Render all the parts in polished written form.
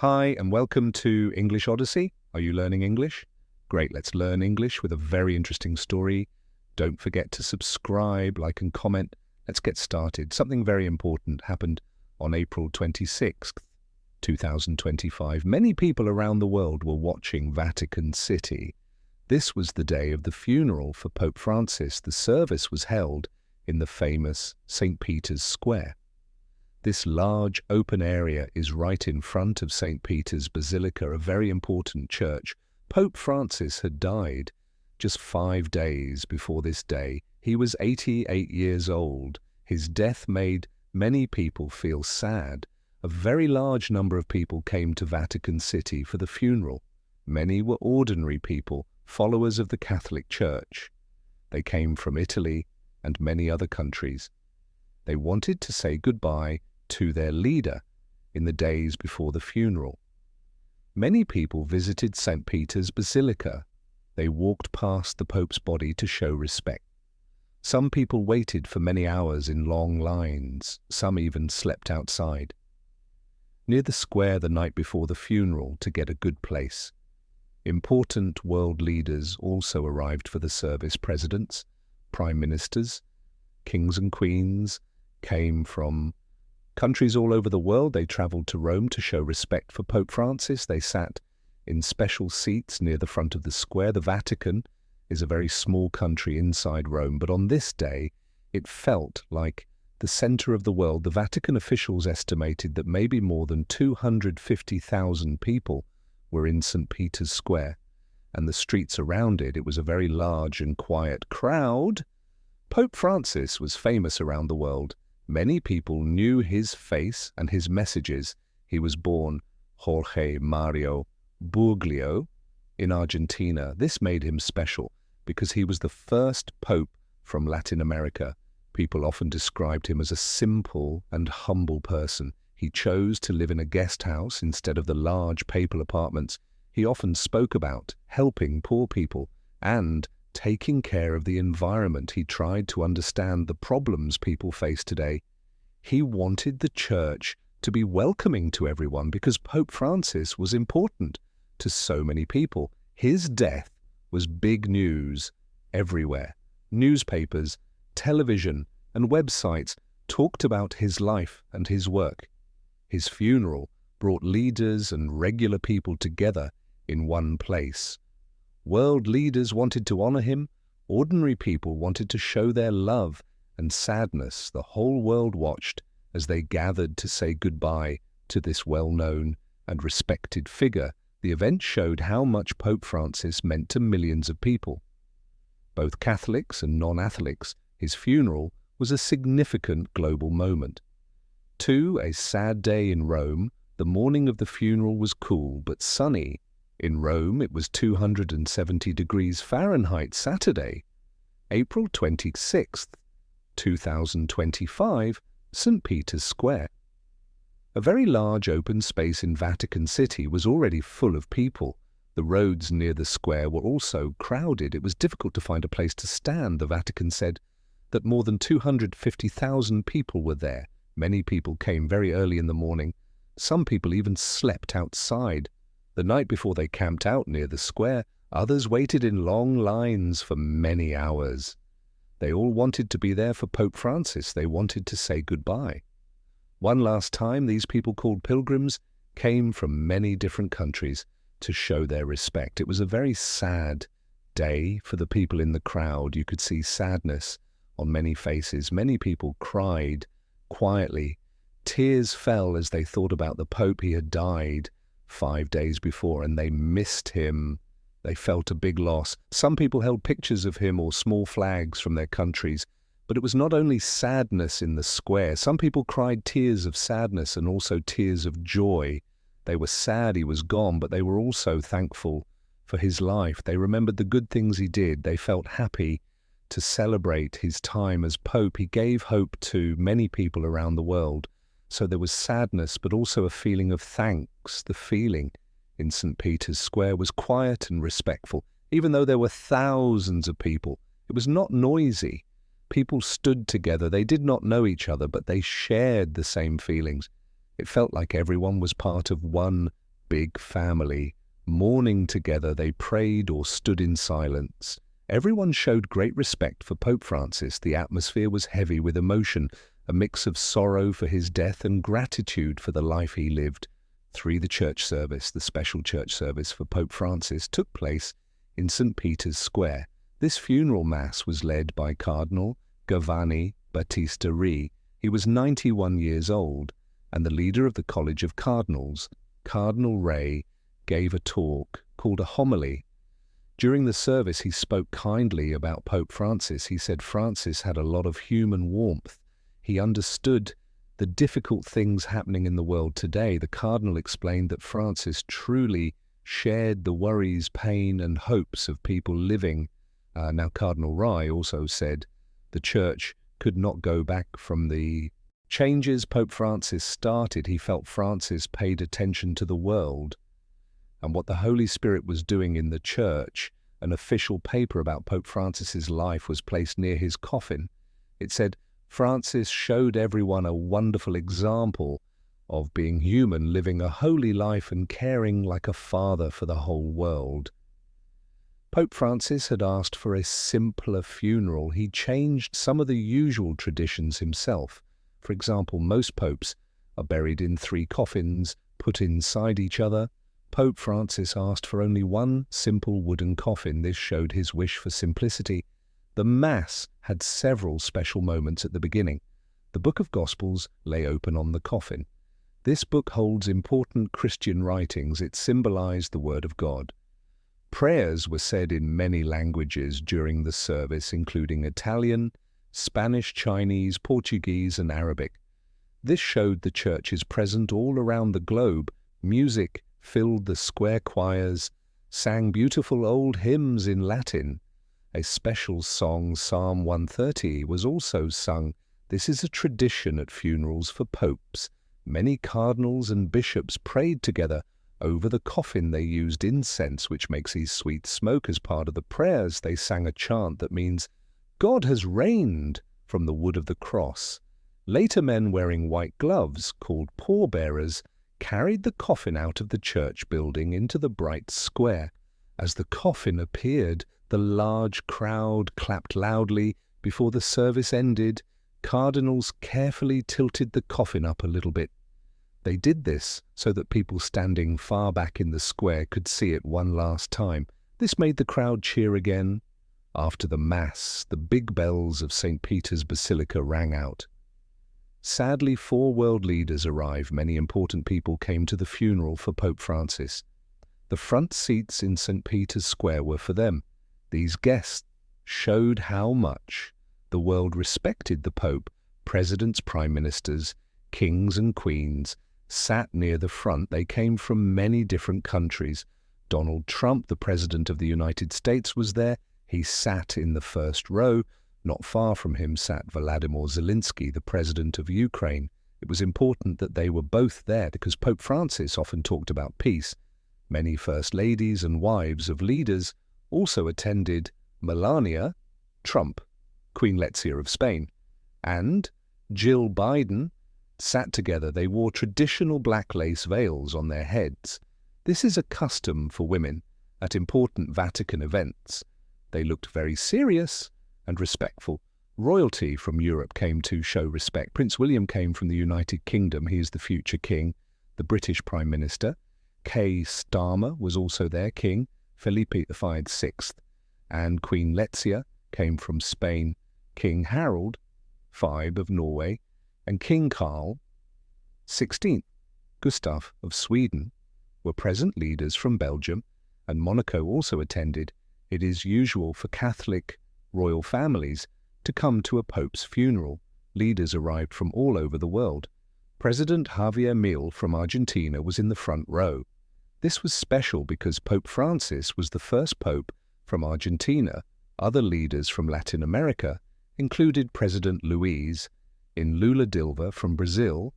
Hi, and welcome to English Odyssey. Are you learning English? Great, let's learn English with a very interesting story. Don't forget to subscribe, like, and comment. Let's get started. Something very important happened on April 26th, 2025. Many people around the world were watching Vatican City. This was the day of the funeral for Pope Francis. The service was held in the famous St. Peter's Square. This large open area is right in front of St. Peter's Basilica, a very important church. Pope Francis had died just 5 days before this day. He was 88 years old. His death made many people feel sad. A very large number of people came to Vatican City for the funeral. Many were ordinary people, followers of the Catholic Church. They came from Italy and many other countries. They wanted to say goodbye to their leader in the days before the funeral. Many people visited St. Peter's Basilica. They walked past the Pope's body to show respect. Some people waited for many hours in long lines. Some even slept outside near the square the night before the funeral to get a good place. Important world leaders also arrived for the service. Presidents, prime ministers, kings and queens came from countries all over the world. They traveled to Rome to show respect for Pope Francis. They sat in special seats near the front of the square. The Vatican is a very small country inside Rome, but on this day, it felt like the center of the world. The Vatican officials estimated that maybe more than 250,000 people were in St. Peter's Square, and the streets around it. It was a very large and quiet crowd. Pope Francis was famous around the world. Many people knew his face and his messages. He was born Jorge Mario Bergoglio in Argentina. This made him special because he was the first pope from Latin America. People often described him as a simple and humble person. He chose to live in a guest house instead of the large papal apartments. He often spoke about helping poor people and taking care of the environment. He tried to understand the problems people face today. He wanted the church to be welcoming to everyone because Pope Francis was important to so many people. His death was big news everywhere. Newspapers, television, and websites talked about his life and his work. His funeral brought leaders and regular people together in one place. World leaders wanted to honor him. Ordinary people wanted to show their love and sadness. The whole world watched as they gathered to say goodbye to this well-known and respected figure. The event showed how much Pope Francis meant to millions of people, both Catholics and non-Catholics. His funeral was a significant global moment. A sad day in Rome. The morning of the funeral was cool but sunny. In Rome, it was 270 degrees Fahrenheit. Saturday, April 26th, 2025, St. Peter's Square. A very large open space in Vatican City was already full of people. The roads near the square were also crowded. It was difficult to find a place to stand. The Vatican said that more than 250,000 people were there. Many people came very early in the morning. Some people even slept outside. The night before they camped out near the square, others waited in long lines for many hours. They all wanted to be there for Pope Francis. They wanted to say goodbye. One last time, these people called pilgrims came from many different countries to show their respect. It was a very sad day for the people in the crowd. You could see sadness on many faces. Many people cried quietly. Tears fell as they thought about the Pope. He had died 5 days before, and they missed him. They felt a big loss. Some people held pictures of him or small flags from their countries. But it was not only sadness in the square. Some people cried tears of sadness and also tears of joy. They were sad he was gone, but they were also thankful for his life. They remembered the good things he did. They felt happy to celebrate his time as Pope. He gave hope to many people around the world. So there was sadness, but also a feeling of thanks. The feeling in St. Peter's Square was quiet and respectful. Even though there were thousands of people, it was not noisy. People stood together. They did not know each other, but they shared the same feelings. It felt like everyone was part of one big family. Mourning together, they prayed or stood in silence. Everyone showed great respect for Pope Francis. The atmosphere was heavy with emotion, a mix of sorrow for his death and gratitude for the life he lived. The church service, the special church service for Pope Francis, took place in St. Peter's Square. This funeral mass was led by Cardinal Giovanni Battista Re. He was 91 years old, and the leader of the College of Cardinals, Cardinal Re, gave a talk called a homily. During the service, he spoke kindly about Pope Francis. He said Francis had a lot of human warmth. He understood the difficult things happening in the world today. The Cardinal explained that Francis truly shared the worries, pain, and hopes of people living. Now, Cardinal Rai also said the Church could not go back from the changes Pope Francis started. He felt Francis paid attention to the world and what the Holy Spirit was doing in the Church. An official paper about Pope Francis's life was placed near his coffin. It said, Francis showed everyone a wonderful example of being human, living a holy life and caring like a father for the whole world. Pope Francis had asked for a simpler funeral. He changed some of the usual traditions himself. For example, most popes are buried in 3 coffins, put inside each other. Pope Francis asked for only one simple wooden coffin. This showed his wish for simplicity. The Mass had several special moments at the beginning. The Book of Gospels lay open on the coffin. This book holds important Christian writings. It symbolized the Word of God. Prayers were said in many languages during the service, including Italian, Spanish, Chinese, Portuguese, and Arabic. This showed the Church is present all around the globe. Music filled the square choirs, sang beautiful old hymns in Latin. A special song, Psalm 130, was also sung. This is a tradition at funerals for popes. Many cardinals and bishops prayed together. Over the coffin they used incense, which makes these sweet smoke. As part of the prayers, they sang a chant that means, God has reigned, from the wood of the cross. Later, men wearing white gloves, called pallbearers, carried the coffin out of the church building into the bright square. As the coffin appeared, the large crowd clapped loudly. Before the service ended, cardinals carefully tilted the coffin up a little bit. They did this so that people standing far back in the square could see it one last time. This made the crowd cheer again. After the Mass, the big bells of St. Peter's Basilica rang out. Sadly, 4 world leaders arrived. Many important people came to the funeral for Pope Francis. The front seats in St. Peter's Square were for them. These guests showed how much the world respected the Pope. Presidents, prime ministers, kings and queens sat near the front. They came from many different countries. Donald Trump, the President of the United States, was there. He sat in the first row. Not far from him sat Volodymyr Zelensky, the President of Ukraine. It was important that they were both there because Pope Francis often talked about peace. Many first ladies and wives of leaders also attended. Melania Trump, Queen Letizia of Spain, and Jill Biden sat together. They wore traditional black lace veils on their heads. This is a custom for women at important Vatican events. They looked very serious and respectful. Royalty from Europe came to show respect. Prince William came from the United Kingdom. He is the future king. The British Prime Minister, Keir Starmer, was also there. King Felipe V, VI, and Queen Letizia came from Spain. King Harald V of Norway, and King Carl XVI Gustav of Sweden were present. Leaders from Belgium and Monaco also attended. It is usual for Catholic royal families to come to a pope's funeral. Leaders arrived from all over the world. President Javier Milei from Argentina was in the front row. This was special because Pope Francis was the first pope from Argentina. Other leaders from Latin America included President Luiz in Lula Silva from Brazil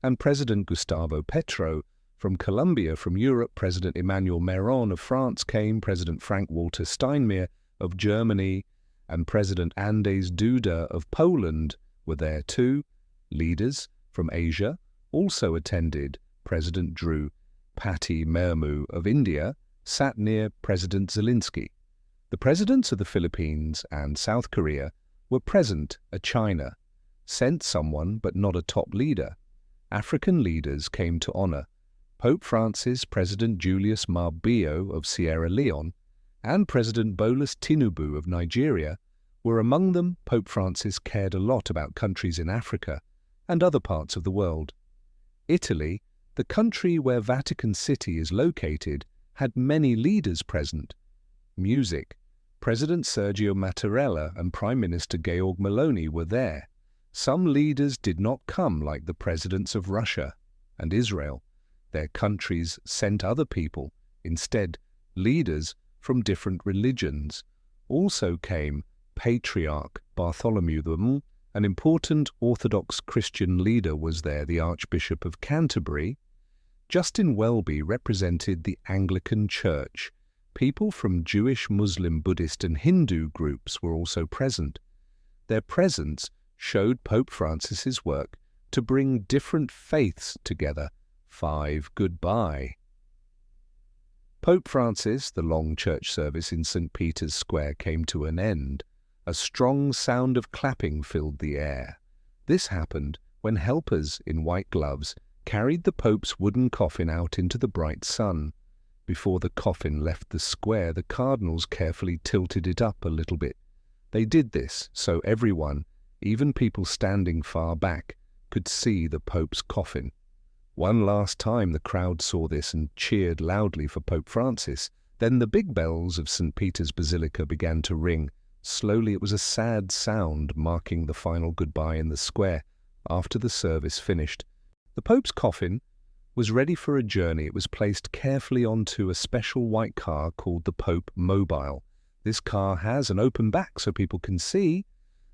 and President Gustavo Petro from Colombia. From Europe, President Emmanuel Macron of France came, President Frank-Walter Steinmeier of Germany, and President Andrzej Duda of Poland were there too. Leaders from Asia also attended. President Drew Patti Murmu of India sat near President Zelensky. The presidents of the Philippines and South Korea were present at China, sent someone but not a top leader. African leaders came to honor Pope Francis, President Julius Maada Bio of Sierra Leone, and President Bola Tinubu of Nigeria were among them. Pope Francis cared a lot about countries in Africa and other parts of the world. Italy, the country where Vatican City is located, had many leaders present. Music. President Sergio Mattarella and Prime Minister Georg Meloni were there. Some leaders did not come, like the presidents of Russia and Israel. Their countries sent other people. Instead, leaders from different religions. Also came Patriarch Bartholomew I, an important Orthodox Christian leader was there, the Archbishop of Canterbury. Justin Welby represented the Anglican Church. People from Jewish, Muslim, Buddhist and Hindu groups were also present. Their presence showed Pope Francis's work to bring different faiths together. 5. Goodbye. Pope Francis, the long church service in St. Peter's Square came to an end. A strong sound of clapping filled the air. This happened when helpers in white gloves carried the Pope's wooden coffin out into the bright sun. Before the coffin left the square, the cardinals carefully tilted it up a little bit. They did this so everyone, even people standing far back, could see the Pope's coffin. One last time the crowd saw this and cheered loudly for Pope Francis. Then the big bells of St. Peter's Basilica began to ring. Slowly it was a sad sound marking the final goodbye in the square. After the service finished, the Pope's coffin was ready for a journey. It was placed carefully onto a special white car called the Pope Mobile. This car has an open back so people can see.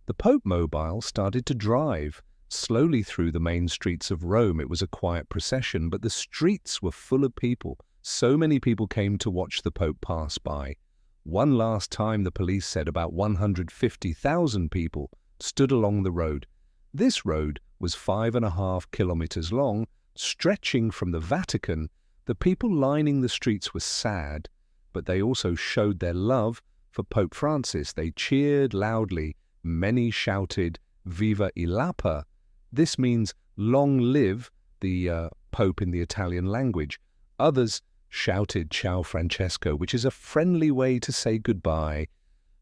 The Pope Mobile started to drive slowly through the main streets of Rome. It was a quiet procession, but the streets were full of people. So many people came to watch the Pope pass by. One last time, the police said about 150,000 people stood along the road. This road was 5.5 kilometers long, stretching from the Vatican. The people lining the streets were sad, but they also showed their love for Pope Francis. They cheered loudly. Many shouted, "Viva il Papa." This means long live the Pope in the Italian language. Others shouted "Ciao Francesco," which is a friendly way to say goodbye.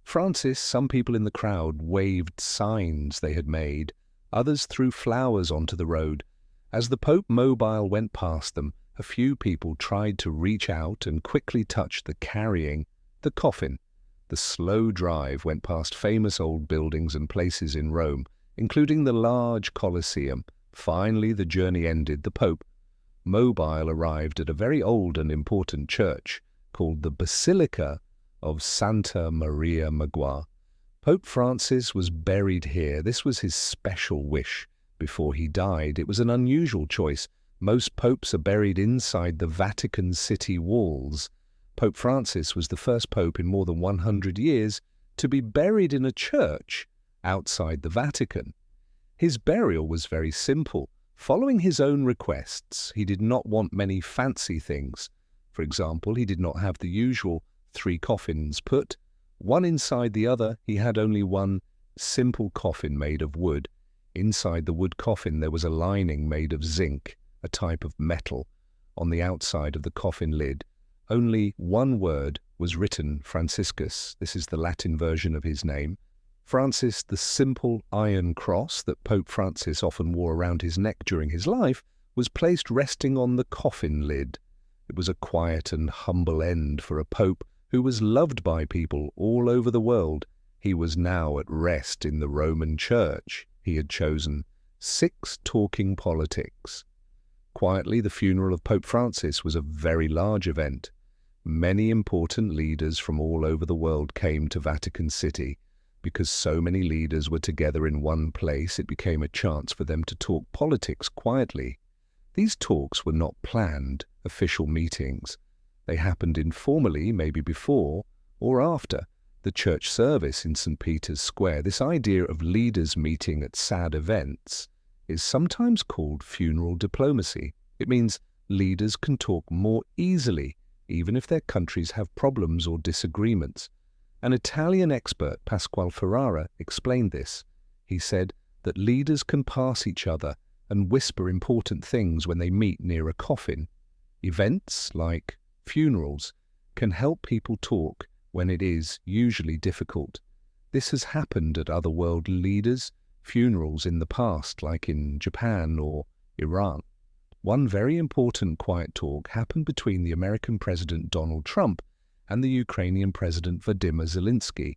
Francis, some people in the crowd waved signs they had made. Others threw flowers onto the road. As the Pope Mobile went past them, a few people tried to reach out and quickly touch the coffin. The slow drive went past famous old buildings and places in Rome, including the large Colosseum. Finally, the journey ended. The Pope Mobile arrived at a very old and important church called the Basilica of Santa Maria Maggiore. Pope Francis was buried here. This was his special wish before he died. It was an unusual choice. Most popes are buried inside the Vatican City walls. Pope Francis was the first pope in more than 100 years to be buried in a church outside the Vatican. His burial was very simple. Following his own requests, he did not want many fancy things. For example, he did not have the usual 3 coffins put one inside the other. He had only one simple coffin made of wood. Inside the wood coffin there was a lining made of zinc, a type of metal. On the outside of the coffin lid, only one word was written: Franciscus. This is the Latin version of his name. Francis, the simple iron cross that Pope Francis often wore around his neck during his life, was placed resting on the coffin lid. It was a quiet and humble end for a pope who was loved by people all over the world. He was now at rest in the Roman Church. He had chosen 6 talking politics. Quietly, the funeral of Pope Francis was a very large event. Many important leaders from all over the world came to Vatican City. Because so many leaders were together in one place, it became a chance for them to talk politics quietly. These talks were not planned, official meetings. They happened informally, maybe before or after the church service in St. Peter's Square. This idea of leaders meeting at sad events is sometimes called funeral diplomacy. It means leaders can talk more easily, even if their countries have problems or disagreements. An Italian expert, Pasquale Ferrara, explained this. He said that leaders can pass each other and whisper important things when they meet near a coffin. Events, like funerals, can help people talk when it is usually difficult. This has happened at other world leaders' funerals in the past, like in Japan or Iran. One very important quiet talk happened between the American President Donald Trump and the Ukrainian President Volodymyr Zelensky.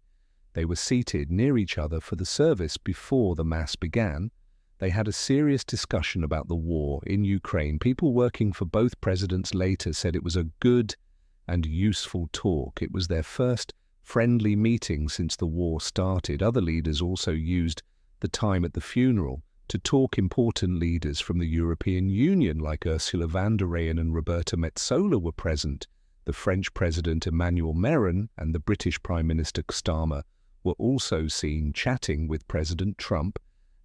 They were seated near each other for the service before the Mass began. They had a serious discussion about the war in Ukraine. People working for both presidents later said it was a good and useful talk. It was their first friendly meeting since the war started. Other leaders also used the time at the funeral to talk. Important leaders from the European Union like Ursula von der Leyen and Roberta Metsola were present. The French President Emmanuel Macron and the British Prime Minister Starmer were also seen chatting with President Trump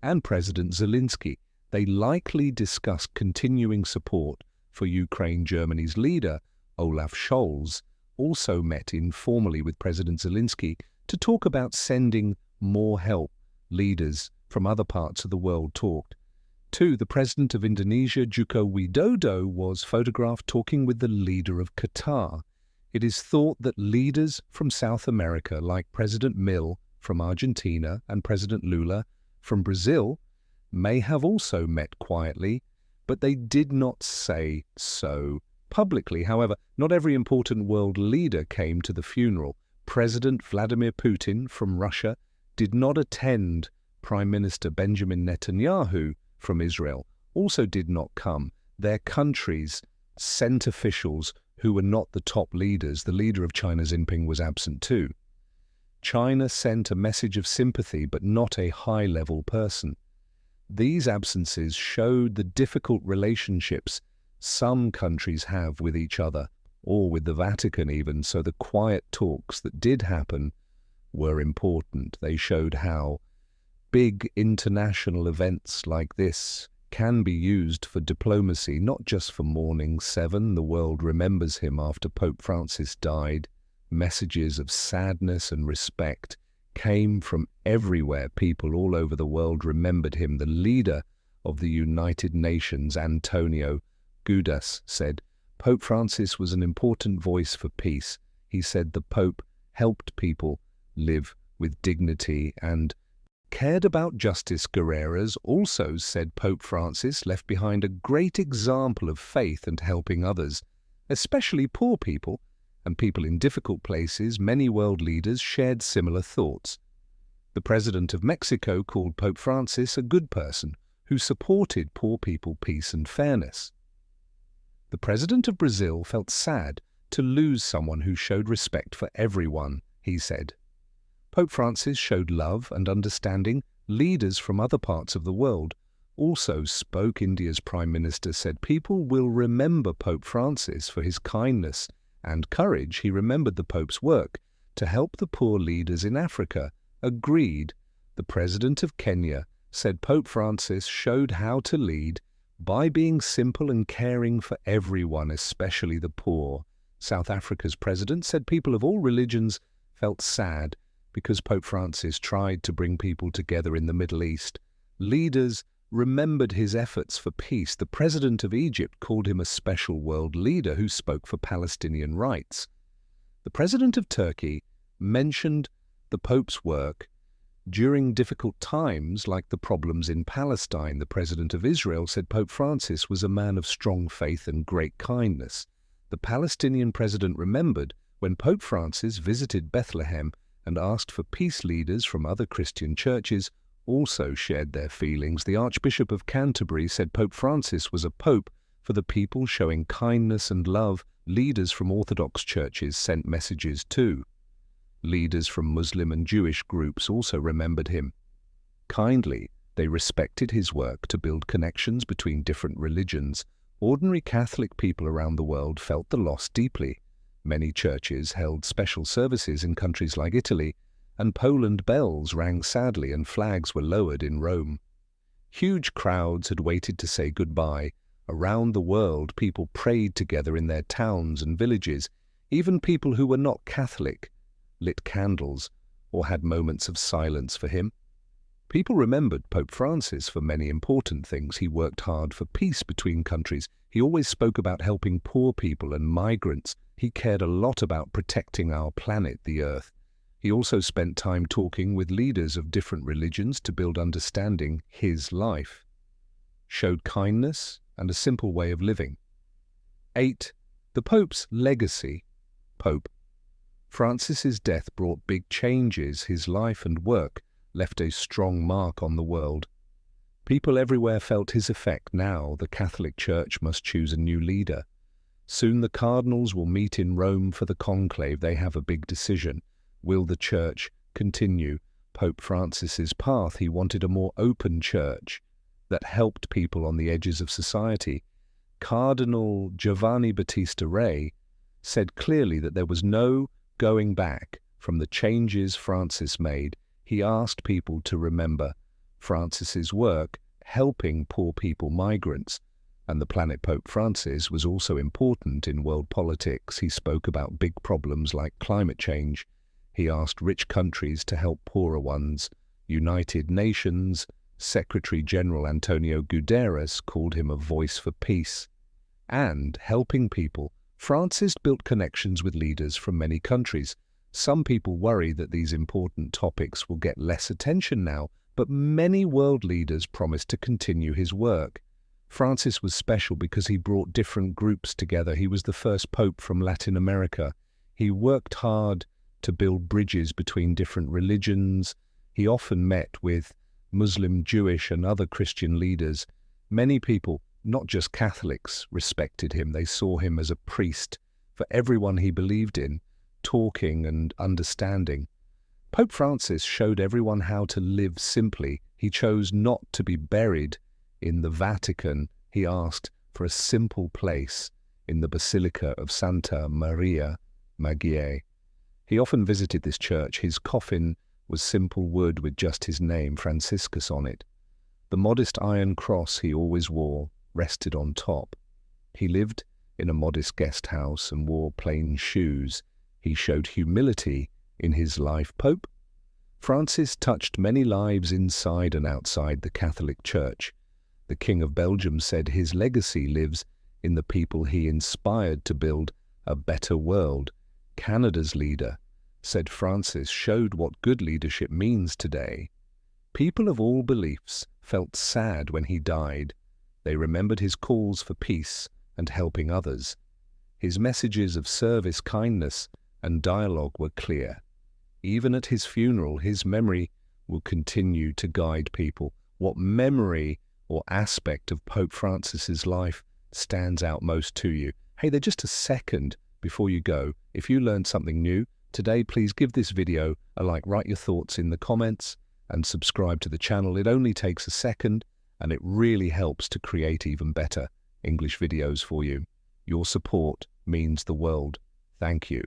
and President Zelensky. They likely discussed continuing support for Ukraine. Germany's leader, Olaf Scholz, also met informally with President Zelensky to talk about sending more help. Leaders from other parts of the world talked. 2. The president of Indonesia, Joko Widodo, was photographed talking with the leader of Qatar. It is thought that leaders from South America, like President Milei from Argentina and President Lula from Brazil, may have also met quietly, but they did not say so publicly. However, not every important world leader came to the funeral. President Vladimir Putin from Russia did not attend. Prime Minister Benjamin Netanyahu from Israel also did not come. Their countries sent officials who were not the top leaders. The leader of China, Xi Jinping, was absent too. China sent a message of sympathy, but not a high-level person. These absences showed the difficult relationships some countries have with each other, or with the Vatican even, so the quiet talks that did happen were important. They showed how big international events like this can be used for diplomacy, not just for mourning. 7. The world remembers him after Pope Francis died. Messages of sadness and respect came from everywhere. People all over the world remembered him. The leader of the United Nations, Antonio Guterres, said, Pope Francis was an important voice for peace. He said the Pope helped people live with dignity and cared about justice. Guterres also said Pope Francis left behind a great example of faith and helping others, especially poor people and people in difficult places. Many world leaders shared similar thoughts. The President of Mexico called Pope Francis a good person who supported poor people, peace and fairness. The President of Brazil felt sad to lose someone who showed respect for everyone, he said. Pope Francis showed love and understanding. Leaders from other parts of the world also spoke. India's Prime Minister said people will remember Pope Francis for his kindness and courage. He remembered the Pope's work to help the poor leaders in Africa. Agreed. The President of Kenya said Pope Francis showed how to lead by being simple and caring for everyone, especially the poor. South Africa's president said people of all religions felt sad because Pope Francis tried to bring people together in the Middle East. Leaders remembered his efforts for peace. The president of Egypt called him a special world leader who spoke for Palestinian rights. The president of Turkey mentioned the Pope's work during difficult times like the problems in Palestine. The president of Israel said Pope Francis was a man of strong faith and great kindness. The Palestinian president remembered when Pope Francis visited Bethlehem and asked for peace. Leaders from other Christian churches also shared their feelings. The Archbishop of Canterbury said Pope Francis was a pope for the people, showing kindness and love. Leaders from Orthodox churches sent messages too. Leaders from Muslim and Jewish groups also remembered him. Kindly, they respected his work to build connections between different religions. Ordinary Catholic people around the world felt the loss deeply. Many churches held special services in countries like Italy and Poland. Bells rang sadly and flags were lowered in Rome. Huge crowds had waited to say goodbye Around the world, people prayed together in their towns and villages. Even people who were not Catholic lit candles or had moments of silence for him. People remembered Pope Francis for many important things. He worked hard for peace between countries. He always spoke about helping poor people and migrants. He cared a lot about protecting our planet, the Earth. He also spent time talking with leaders of different religions to build understanding his life. Showed kindness and a simple way of living. 8. The Pope's legacy. Pope Francis's death brought big changes. His life and work left a strong mark on the world. People everywhere felt his effect. Now the Catholic Church must choose a new leader. Soon the cardinals will meet in Rome for the conclave. They have a big decision. Will the Church continue Pope Francis's path? He wanted a more open church that helped people on the edges of society. Cardinal Giovanni Battista Re said clearly that there was no going back from the changes Francis made. He asked people to remember Francis's work helping poor people, migrants, and the planet. Pope Francis was also important in world politics. He spoke about big problems like climate change. He asked rich countries to help poorer ones. United Nations Secretary General Antonio Guterres called him a voice for peace. And helping people, Francis built connections with leaders from many countries. Some people worry that these important topics will get less attention now, but many world leaders promised to continue his work. Francis was special because he brought different groups together. He was the first pope from Latin America. He worked hard to build bridges between different religions. He often met with Muslim, Jewish, and other Christian leaders. Many people, not just Catholics, respected him. They saw him as a priest for everyone he believed in, talking and understanding. Pope Francis showed everyone how to live simply. He chose not to be buried in the Vatican. He asked for a simple place in the Basilica of Santa Maria Maggiore. He often visited this church. His coffin was simple wood with just his name, Franciscus, on it. The modest iron cross he always wore rested on top. He lived in a modest guest house and wore plain shoes. He showed humility in his life. Pope Francis touched many lives inside and outside the Catholic Church. The King of Belgium said his legacy lives in the people he inspired to build a better world. Canada's leader said Francis showed what good leadership means today. People of all beliefs felt sad when he died. They remembered his calls for peace and helping others. His messages of service, kindness, and dialogue were clear. Even at his funeral, his memory will continue to guide people. What memory or aspect of Pope Francis's life stands out most to you? Hey, they're just a second before you go. If you learned something new today, please give this video a like, write your thoughts in the comments, and subscribe to the channel. It only takes a second, and it really helps to create even better English videos for you. Your support means the world. Thank you.